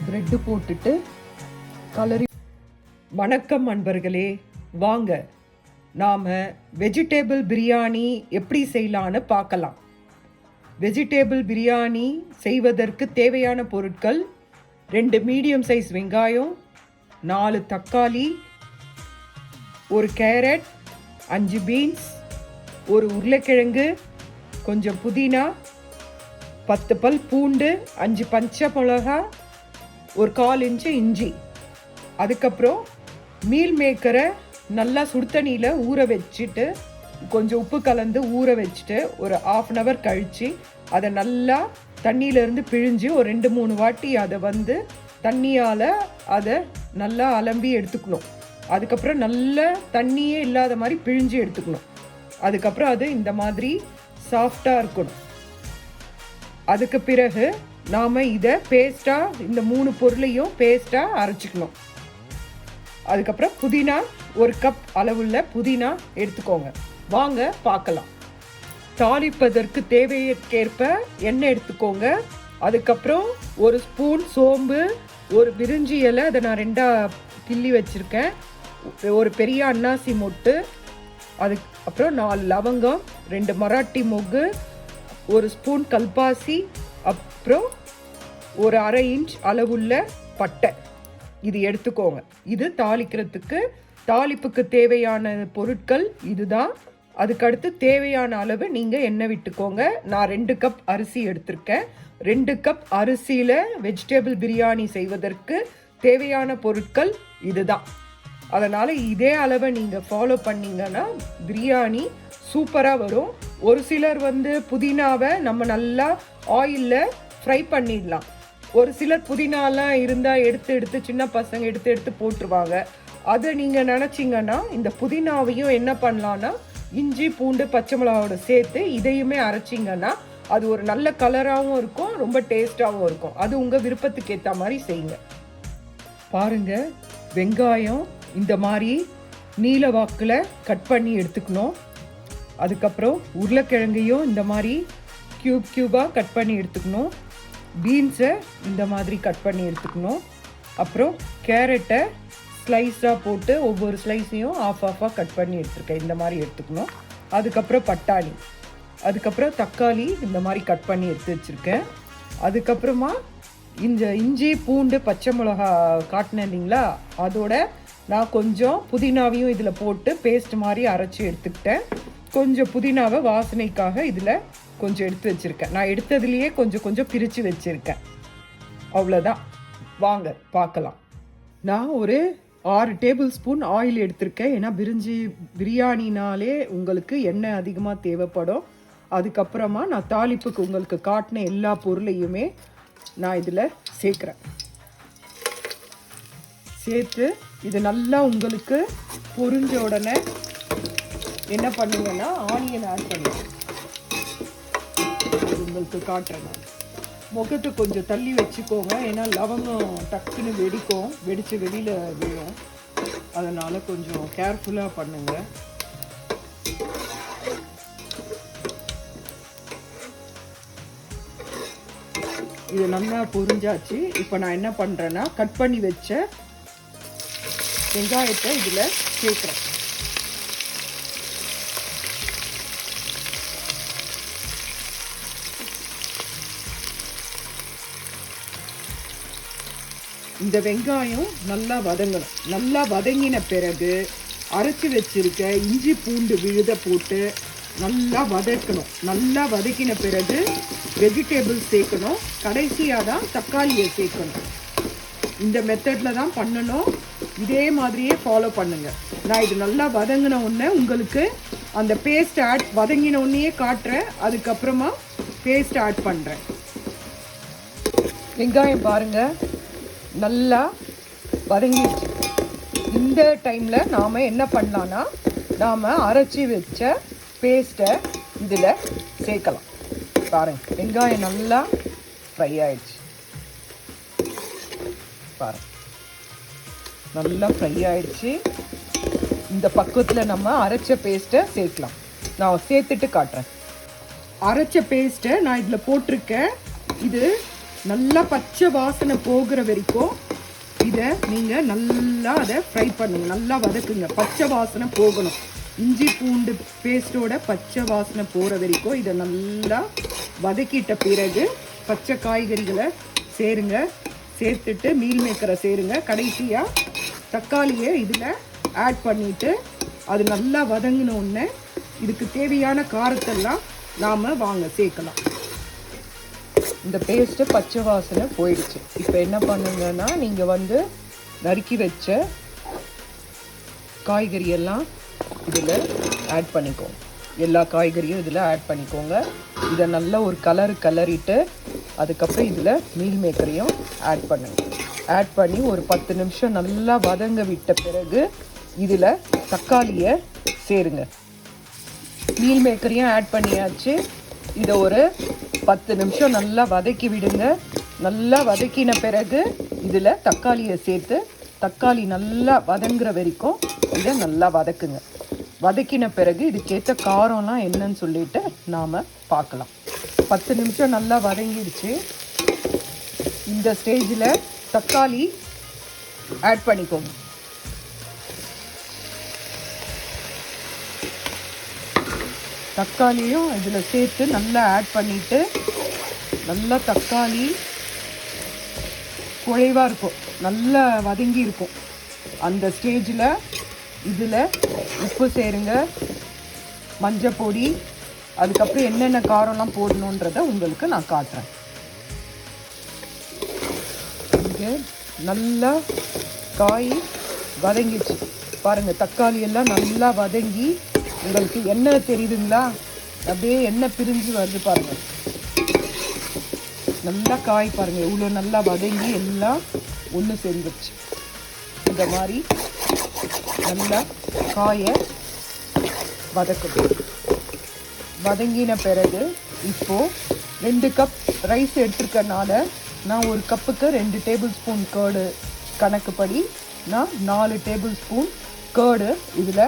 Bread போட்டுட்டு கலரி. வணக்கம் அன்பர்களே, வாங்க நாம் வெஜிடேபிள் பிரியாணி எப்படி செய்யலான்னு பார்க்கலாம். வெஜிடேபிள் பிரியாணி செய்வதற்கு தேவையான பொருட்கள்: 2 மீடியம் சைஸ் வெங்காயம், 4 தக்காளி, 1 கேரட், 5 பீன்ஸ், 1 உருளைக்கிழங்கு, கொஞ்சம் புதினா, 10 பல் பூண்டு, 5 பச்சை மிளகா, 1/4 இன்ச்சு இஞ்சி. அதுக்கப்புறம் மீல் மேக்கரை நல்லா சுடுதண்ணியில் ஊற வச்சுட்டு கொஞ்சம் உப்பு கலந்து ஊற வச்சுட்டு ஒரு 1/2 hour கழித்து அதை நல்லா தண்ணியிலேருந்து பிழிஞ்சு ஒரு 2-3 வாட்டி அதை தண்ணியால் அதை நல்லா அலம்பி எடுத்துக்கணும். அதுக்கப்புறம் நல்லா தண்ணியே இல்லாத மாதிரி பிழிஞ்சு எடுத்துக்கணும். அதுக்கப்புறம் அது இந்த மாதிரி சாஃப்டாக இருக்கணும். அதுக்கு பிறகு நாம் இதை பேஸ்ட்டாக இந்த 3 பொருளையும் பேஸ்ட்டாக அரைச்சிக்கணும். அதுக்கப்புறம் புதினா 1 கப் அளவுள்ள புதினா எடுத்துக்கோங்க. வாங்க பார்க்கலாம். தாளிப்பதற்கு தேவைக்கேற்ப எண்ணெய் எடுத்துக்கோங்க. அதுக்கப்புறம் 1 ஸ்பூன் சோம்பு, 1 பிரிஞ்சி இலை, அதை நான் 2ஆக கிள்ளி வச்சுருக்கேன், 1 பெரிய அன்னாசி மொட்டு, அதுக்கப்புறம் 4 லவங்கம், 2 மராட்டி மொக்கு, 1 ஸ்பூன் கல்பாசி, அப்புறம் ஒரு 1/2 இன்ச் அளவுள்ள பட்டை. இது எடுத்துக்கோங்க. இது தாளிக்கிறதுக்கு தாளிப்புக்கு தேவையான பொருட்கள் இதுதான். அதுக்கடுத்து தேவையான அளவு நீங்கள் எண்ணெய் விட்டுக்கோங்க. நான் 2 கப் அரிசி எடுத்திருக்கேன். 2 கப் அரிசியில் வெஜிடபிள் பிரியாணி செய்வதற்கு தேவையான பொருட்கள் இதுதான். அதனால் இதே அளவை நீங்கள் ஃபாலோ பண்ணிங்கன்னா பிரியாணி சூப்பராக வரும். ஒரு சிலர் புதினாவை நம்ம நல்லா ஆயிலில் ஃப்ரை பண்ணிடலாம். ஒரு சிலர் புதினாலாம் இருந்தால் எடுத்து சின்ன பசங்க எடுத்து போட்டுருவாங்க. அதை நீங்கள் நினச்சிங்கன்னா இந்த புதினாவையும் என்ன பண்ணலான்னா இஞ்சி பூண்டு பச்சை மிளகாவோட சேர்த்து இதையுமே அரைச்சிங்கன்னா அது ஒரு நல்ல கலராகவும் இருக்கும், ரொம்ப டேஸ்டாகவும் இருக்கும். அது உங்கள் விருப்பத்துக்கு ஏற்ற மாதிரி செய்யுங்க. பாருங்கள், வெங்காயம் இந்த மாதிரி நீல வாக்கில் கட் பண்ணி எடுத்துக்கணும். அதுக்கப்புறம் உருளைக்கிழங்கையும் இந்த மாதிரி க்யூபாக கட் பண்ணி எடுத்துக்கணும். பீன்ஸை இந்த மாதிரி கட் பண்ணி எடுத்துக்கணும். அப்புறம் கேரட்டை ஸ்லைஸாக போட்டு ஒவ்வொரு ஸ்லைஸையும் ஆஃபாக கட் பண்ணி எடுத்துருக்கேன், இந்த மாதிரி எடுத்துக்கணும். அதுக்கப்புறம் பட்டாணி, அதுக்கப்புறம் தக்காளி இந்த மாதிரி கட் பண்ணி எடுத்து வச்சுருக்கேன். அதுக்கப்புறமா இந்த இஞ்சி பூண்டு பச்சை மிளகா காட்டினேன் இல்லைங்களா, அதோட நான் கொஞ்சம் புதினாவையும் இதில் போட்டு பேஸ்ட் மாதிரி அரைச்சி எடுத்துக்கிட்டேன். கொஞ்சம் புதினாவை வாசனைக்காக இதில் கொஞ்சம் எடுத்து வச்சுருக்கேன். நான் எடுத்ததுலேயே கொஞ்சம் பிரித்து வச்சுருக்கேன். அவ்வளோதான். வாங்க பார்க்கலாம். நான் ஒரு 6 டேபிள் ஸ்பூன் ஆயில் எடுத்திருக்கேன். ஏன்னா பிரியாணினாலே உங்களுக்கு எண்ணெய் அதிகமாக தேவைப்படும். அதுக்கப்புறமா நான் தாளிப்புக்கு உங்களுக்கு காட்டின எல்லா பொருளையுமே நான் இதில் சேர்க்குறேன். சேர்த்து இது நல்லா உங்களுக்கு பொரிஞ்ச உடனே என்ன பண்ணுங்கன்னா ஆனியன் ஆட் பண்ணுவேன். உங்களுக்கு காட்டுறேன். நான் முகத்தை கொஞ்சம் தள்ளி வச்சுக்கோங்க, ஏன்னா லவங்கம் டக்குன்னு வெடித்து வெளியில் விழும். அதனால் கொஞ்சம் கேர்ஃபுல்லாக பண்ணுங்க. இது நல்லா பொரிஞ்சாச்சு. இப்போ நான் என்ன பண்ணுறேன்னா கட் பண்ணி வச்ச வெங்காயத்தை இதில் சேர்க்குறேன். இந்த வெங்காயம் நல்லா வதங்கணும். நல்லா வதங்கின பிறகு அரைச்சி வச்சிருக்க இஞ்சி பூண்டு விழுத போட்டு நல்லா வதக்கணும். நல்லா வதக்கின பிறகு வெஜிடபிள் சேர்க்கணும். கடைசியாக தான் தக்காளியை சேர்க்கணும். இந்த மெத்தடில் தான் பண்ணணும். இதே மாதிரியே ஃபாலோ பண்ணுங்கள். நான் இது நல்லா வதங்கின உடனே உங்களுக்கு அந்த பேஸ்ட் வதங்கின உடனேயே காட்டுறேன். அதுக்கப்புறமா பேஸ்ட் ஆட் பண்ணுறேன். வெங்காயம் பாருங்கள் நல்லா வதங்கிடுச்சு. இந்த டைமில் நாம் என்ன பண்ணலான்னா நாம் அரைச்சி வச்ச பேஸ்ட்டை இதில் சேர்க்கலாம். பாருங்கள், வெங்காயம் நல்லா ஃப்ரை ஆயிடுச்சு. பாருங்கள், நல்லா ஃப்ரை ஆயிடுச்சு. இந்த பக்குவத்தில் நம்ம அரைச்ச பேஸ்ட்டை சேர்க்கலாம். நான் சேர்த்துட்டு காட்டுறேன். அரைச்ச பேஸ்ட்டை நான் இதில் போட்டிருக்கேன். இது நல்லா பச்சை வாசனை போகிற வரைக்கும் இதை நீங்கள் நல்லா அதை ஃப்ரை பண்ணுங்க, நல்லா வதக்குங்க. பச்சை வாசனை போகணும். இஞ்சி பூண்டு பேஸ்ட்டோட பச்சை வாசனை போகிற வரைக்கும் இதை நல்லா வதக்கிட்ட பிறகு பச்சை காய்கறிகளை சேருங்க. சேர்த்துட்டு மீல் மேக்கரை சேருங்க. கடைசியாக தக்காளியை இதில் ஆட் பண்ணிவிட்டு அது நல்லா வதங்கினோடனே இதுக்கு தேவையான காரத்தெல்லாம் நாம் சேர்க்கலாம். இந்த பேஸ்ட்டு பச்சை வாசனை போயிடுச்சு. இப்போ என்ன பண்ணுங்கன்னா நீங்கள் நறுக்கி வச்ச காய்கறியெல்லாம் இதில் ஆட் பண்ணிக்கோங்க. எல்லா காய்கறியும் இதில் ஆட் பண்ணிக்கோங்க. இதை நல்லா ஒரு கலரிட்டு அதுக்கப்புறம் இதில் மீல் மேக்கரையும் ஆட் பண்ணுங்க. ஆட் பண்ணி ஒரு 10 நிமிஷம் நல்லா வதங்க விட்ட பிறகு இதில் தக்காளியை சேருங்க. மீல் மேக்கரையும் ஆட் பண்ணியாச்சு. இதை ஒரு 10 நிமிஷம் நல்லா வதக்கி விடுங்க. நல்லா வதக்கின பிறகு இதில் தக்காளியை சேர்த்து தக்காளி நல்லா வதங்குற வரைக்கும் இதை நல்லா வதக்குங்க. வதக்கின பிறகு இதுக்கேற்ற காரம்லாம் என்னன்னு சொல்லிட்டு நாம் பார்க்கலாம். 10 நிமிஷம் நல்லா வதங்கிடுச்சு. இந்த ஸ்டேஜில் தக்காளி ஆட் பண்ணிக்கோங்க. தக்காளியும் இதில் சேர்த்து நல்லா ஆட் பண்ணிவிட்டு நல்லா தக்காளி குழைவாக இருக்கும், நல்லா வதங்கி இருக்கும். அந்த ஸ்டேஜில் இதில் உப்பு சேருங்க, மஞ்சள் பொடி, அதுக்கப்புறம் என்னென்ன காரம்லாம் போடணுன்றதை உங்களுக்கு நான் காட்டுறேன். இங்கே நல்லா காய் வதங்கிச்சு பாருங்கள். தக்காளி எல்லாம் நல்லா வதங்கி உங்களுக்கு எண்ணெய் தெரியுதுங்களா? அப்படியே எண்ணெய் பிரிஞ்சு வருது பாருங்கள். நல்லா காய் பாருங்கள் இவ்வளோ நல்லா வதங்கி எல்லாம் ஒன்று சேர்ந்துருச்சு. இந்த மாதிரி நல்லா காயை வதக்கணும். வதங்கின பிறகு இப்போது 2 கப் ரைஸ் எடுத்துருக்கனால நான் ஒரு கப்புக்கு 2 டேபிள் ஸ்பூன் கேர்டு கணக்குப்படி நான் 4 டேபிள் ஸ்பூன் கேர்டு இதில்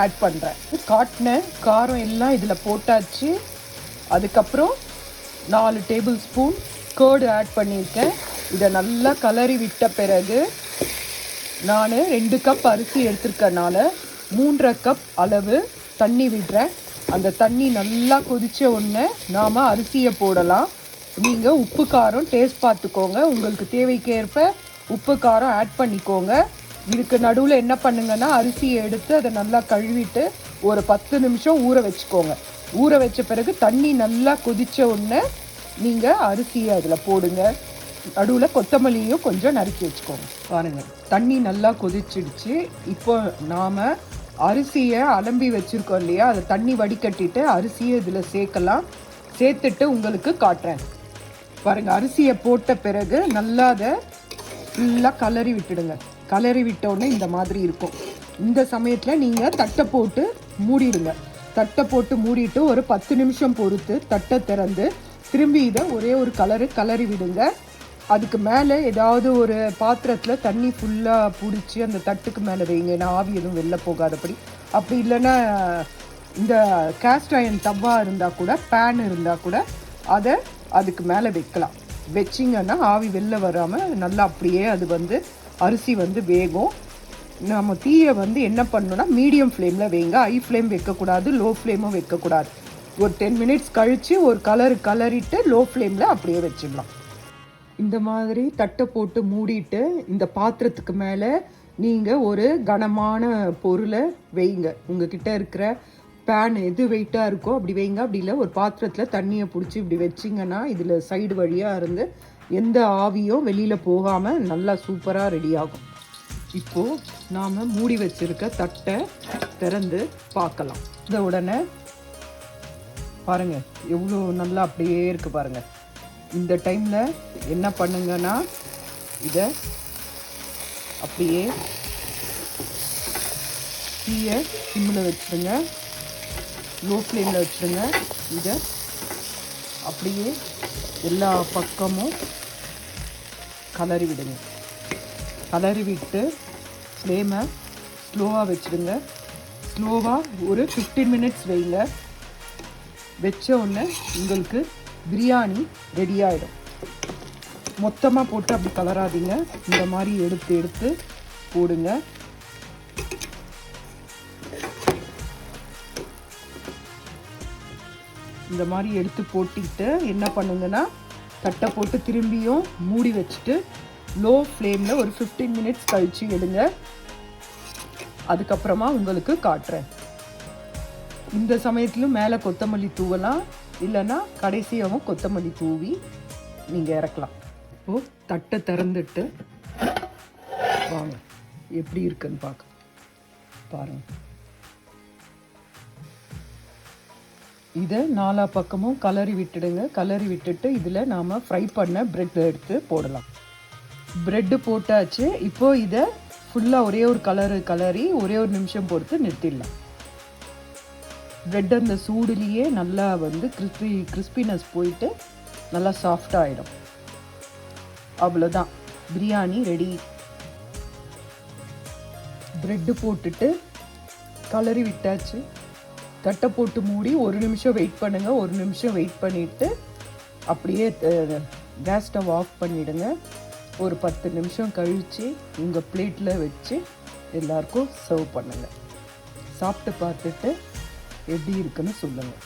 ஆட் பண்ணுறேன். காட்டின காரம் எல்லாம் இதில் போட்டாச்சு. அதுக்கப்புறம் 4 டேபிள் ஸ்பூன் கேர்டு ஆட் பண்ணியிருக்கேன். இதை நல்லா கலரி விட்ட பிறகு நான் 2 கப் அரிசி எடுத்துருக்கனால 3.5 கப் அளவு தண்ணி விடுறேன். அந்த தண்ணி நல்லா கொதித்த உடனே நாம் அரிசியை போடலாம். நீங்கள் உப்பு காரம் டேஸ்ட் பார்த்துக்கோங்க. உங்களுக்கு தேவைக்கேற்ப உப்பு காரம் ஆட் பண்ணிக்கோங்க. இதுக்கு நடுவில் என்ன பண்ணுங்கன்னா அரிசியை எடுத்து அதை நல்லா கழுவிட்டு ஒரு 10 நிமிஷம் ஊற வச்சுக்கோங்க. ஊற வச்ச பிறகு தண்ணி நல்லா கொதித்த உடனே நீங்கள் அரிசியை அதில் போடுங்க. நடுவில் கொத்தமல்லியும் கொஞ்சம் நறுக்கி வச்சுக்கோங்க. பாருங்கள் தண்ணி நல்லா கொதிச்சிடுச்சு. இப்போ நாம் அரிசியை அலம்பி வச்சுருக்கோம் இல்லையா, அதை தண்ணி வடிகட்டிட்டு அரிசியை இதில் சேர்க்கலாம். சேர்த்துட்டு உங்களுக்கு காட்டுறேன் பாருங்கள். அரிசியை போட்ட பிறகு நல்லா அதை ஃபுல்லாக கலரி விட்டுடுங்க. கலரி விட்டோடனே இந்த மாதிரி இருக்கும். இந்த சமயத்தில் நீங்கள் தட்டை போட்டு மூடிடுங்க. தட்டை போட்டு மூடிட்டு ஒரு 10 நிமிஷம் பொறுத்து தட்டை திறந்து திரும்பி இதை ஒரே ஒரு கலரி விடுங்க. அதுக்கு மேலே ஏதாவது ஒரு பாத்திரத்தில் தண்ணி ஃபுல்லாக பிடிச்சி அந்த தட்டுக்கு மேலே வைங்க. ஏன்னா ஆவி எதுவும் வெளில போகாதபடி. அப்படி இல்லைன்னா இந்த கேஸ்ட் அயர்ன் தவா இருந்தால் கூட பேன் இருந்தால் கூட அதை அதுக்கு மேலே வைக்கலாம். வச்சிங்கன்னா ஆவி வெளில வராமல் நல்லா அப்படியே அது அரிசி வேகும். நம்ம தீயை என்ன பண்ணணும்னா மீடியம் ஃப்ளேமில் வைங்க. ஹை ஃப்ளேம் வைக்கக்கூடாது, லோ ஃப்ளேமும் வைக்கக்கூடாது. ஒரு 10 மினிட்ஸ் கழித்து ஒரு கலரிட்டு லோ ஃப்ளேமில் அப்படியே வச்சிடலாம். இந்த மாதிரி தட்டை போட்டு மூடிட்டு இந்த பாத்திரத்துக்கு மேலே நீங்கள் ஒரு கனமான பொருளை வைங்க. உங்ககிட்ட இருக்கிற பேன் எது வெயிட்டாக இருக்கோ அப்படி வைங்க. அப்படி இல்லை ஒரு பாத்திரத்தில் தண்ணியை பிடிச்சி இப்படி வச்சிங்கன்னா இதில் சைடு வழியாக இருந்து எந்த ஆவியும் வெளியில் போகாமல் நல்லா சூப்பராக ரெடி ஆகும். இப்போது நாம் மூடி வச்சுருக்க தட்டை திறந்து பார்க்கலாம். இந்த உடனே பாருங்கள் எவ்வளோ நல்லா அப்படியே இருக்குது பாருங்கள். இந்த டைமில் என்ன பண்ணுங்கன்னா இதை அப்படியே தீயை சிம்மில் வச்சுருங்க, லோ ஃப்ளேமில் வச்சுருங்க. இதை அப்படியே எல்லா பக்கமும் கலரி விடுங்க. கலரி விட்டு ஃப்ளேமை ஸ்லோவாக வச்சுடுங்க. ஸ்லோவாக ஒரு 15 மினிட்ஸ் வைங்க. வச்ச உடனே உங்களுக்கு பிரியாணி ரெடி ஆகிடும். மொத்தமாக போட்டு அப்படி கலராதீங்க. இந்த மாதிரி எடுத்து எடுத்து போடுங்க. இந்த மாதிரி எடுத்து போட்டுக்கிட்டு என்ன பண்ணுங்கன்னா, தட்டை போட்டு திரும்பியும் மூடி வச்சுட்டு லோ ஃப்ளேமில் ஒரு 15 மினிட்ஸ் கழித்து எடுங்க. அதுக்கப்புறமா உங்களுக்கு காட்டுறேன். இந்த சமயத்திலும் மேலே கொத்தமல்லி தூவலாம், இல்லைன்னா கடைசியாகவும் கொத்தமல்லி தூவி நீங்கள் இறக்கலாம். இப்போது தட்டை திறந்துட்டு வாங்க எப்படி இருக்குன்னு பாருங்கள். இதை 4 பக்கமும் கலரி விட்டுடுங்க. கலரி விட்டுட்டு இதில் நாம் ஃப்ரை பண்ண ப்ரெட் எடுத்து போடலாம். ப்ரெட்டு போட்டாச்சு. இப்போது இதை ஃபுல்லாக ஒரே ஒரு கலரி ஒரே ஒரு நிமிஷம் பொறுத்து நிறுத்திடலாம். ப்ரெட் அந்த சூடுலேயே நல்லா வந்து கிறிஸ்பினஸ் போயிட்டு நல்லா சாஃப்டாக ஆகிடும். அவ்வளோதான், பிரியாணி ரெடி. ப்ரெட்டு போட்டுட்டு கலரி விட்டாச்சு. தட்டை போட்டு மூடி 1 நிமிஷம் வெயிட் பண்ணுங்கள். 1 நிமிஷம் வெயிட் பண்ணிவிட்டு அப்படியே கேஸ் ஸ்டவ் ஆஃப் பண்ணிவிடுங்க. ஒரு 10 நிமிஷம் கழித்து உங்கள் பிளேட்டில் வச்சு எல்லாருக்கும் சர்வ் பண்ணுங்கள். சாப்பிட்டு பார்த்துட்டு எப்படி இருக்குன்னு சொல்லுங்கள்.